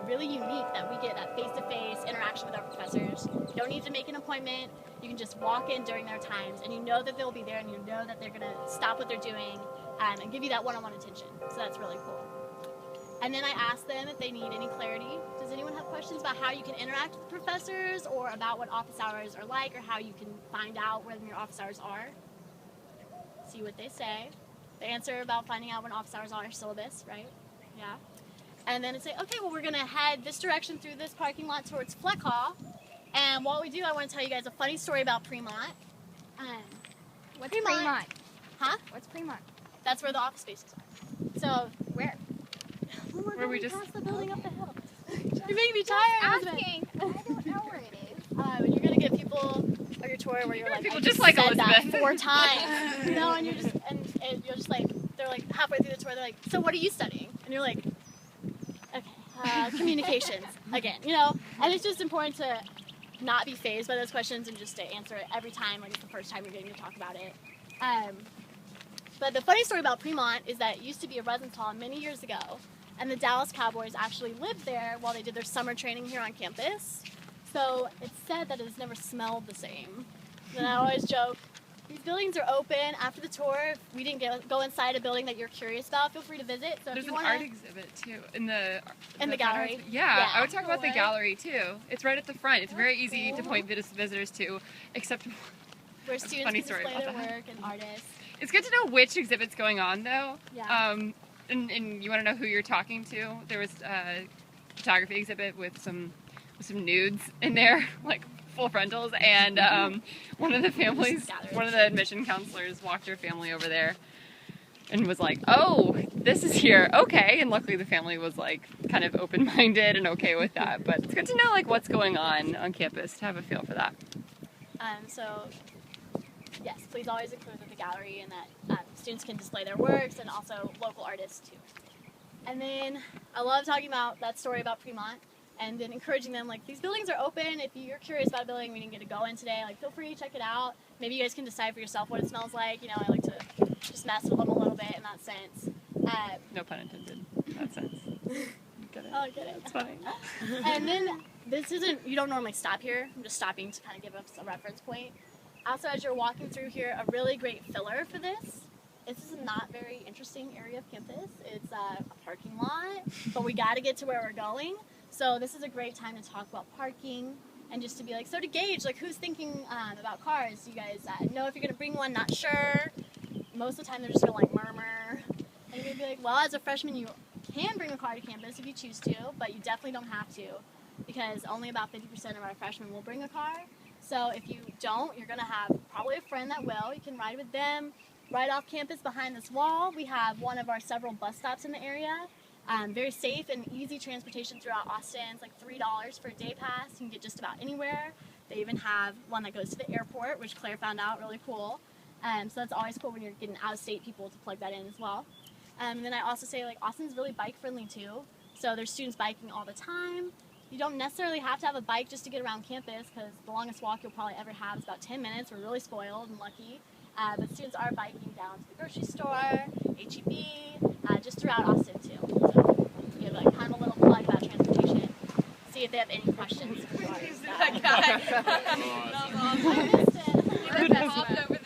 really unique that we get that face-to-face interaction with our professors. You don't need to make an appointment. You can just walk in during their times, and you know that they'll be there, and you know that they're going to stop what they're doing and give you that one-on-one attention. So that's really cool. And then I asked them if they need any clarity. Does anyone have questions about how you can interact with professors, or about what office hours are like, or how you can find out when your office hours are? See what they say. They answer about finding out when office hours are, syllabus, right? Yeah. And then it's say, okay, well, we're going to head this direction through this parking lot towards Fleck Hall. And while we do, I want to tell you guys a funny story about Fremont. What's Fremont? Huh? What's Fremont? That's where the office spaces are. So, Where? Where we just past the building up the hill. You're making me tired. Asking. I don't know where it is. You're going to get people on your tour where you're like, people I just like said that Elizabeth. 4 times. You know, and you're just like, they're like halfway through the tour, they're like, so what are you studying? And you're like, okay, communications again, you know? And it's just important to not be fazed by those questions and just to answer it every time, like it's the first time you're getting to talk about it. But the funny story about Fremont is that it used to be a residence hall many years ago, and the Dallas Cowboys actually lived there while they did their summer training here on campus. So it's said that it's never smelled the same. And I always joke, these buildings are open after the tour. If we didn't go inside a building that you're curious about, feel free to visit. So There's if you an want art exhibit too in the gallery. Yeah, I would Yeah. talk about the gallery too. It's right at the front. It's very easy to point visitors to, except where students funny can story display about their that. work and artists. it's good to know which exhibit's going on though. Yeah. And you want to know who you're talking to? There was a photography exhibit with some nudes in there, like full frontals, and one of the admission counselors walked her family over there and was like, oh, this is here, okay. And luckily the family was like kind of open-minded and okay with that. But it's good to know like what's going on campus, to have a feel for that. So yes, please always include the gallery, and that students can display their works, and also local artists too. And then I love talking about that story about Fremont, and then encouraging them, like, these buildings are open. If you're curious about a building we didn't get to go in today, like, feel free to check it out. Maybe you guys can decide for yourself what it smells like. You know, I like to just mess with them a little bit in that sense. No pun intended, in that sense. Get it? Oh, I get it. It's funny. And then you don't normally stop here. I'm just stopping to kind of give us a reference point. Also, as you're walking through here, a really great filler for this. This is a not very interesting area of campus. It's a parking lot, but we got to get to where we're going. So this is a great time to talk about parking, and just to be like, so to gauge, like, who's thinking about cars? You guys know if you're going to bring one, not sure. Most of the time they're just going to like murmur. And you're going to be like, well, as a freshman, you can bring a car to campus if you choose to, but you definitely don't have to, because only about 50% of our freshmen will bring a car. So if you don't, you're going to have probably a friend that will. You can ride with them. Right off campus behind this wall, we have one of our several bus stops in the area. Very safe and easy transportation throughout Austin. It's like $3 for a day pass. You can get just about anywhere. They even have one that goes to the airport, which Claire found out really cool. So that's always cool when you're getting out-of-state people to plug that in as well. And then I also say, like, Austin's really bike-friendly too. So there's students biking all the time. You don't necessarily have to have a bike just to get around campus, because the longest walk you'll probably ever have is about 10 minutes. We're really spoiled and lucky. But students are biking down to the grocery store, HEB, just throughout Austin too. So give like kind of a little plug about transportation. See if they have any questions. That guy. I missed it. He hopped over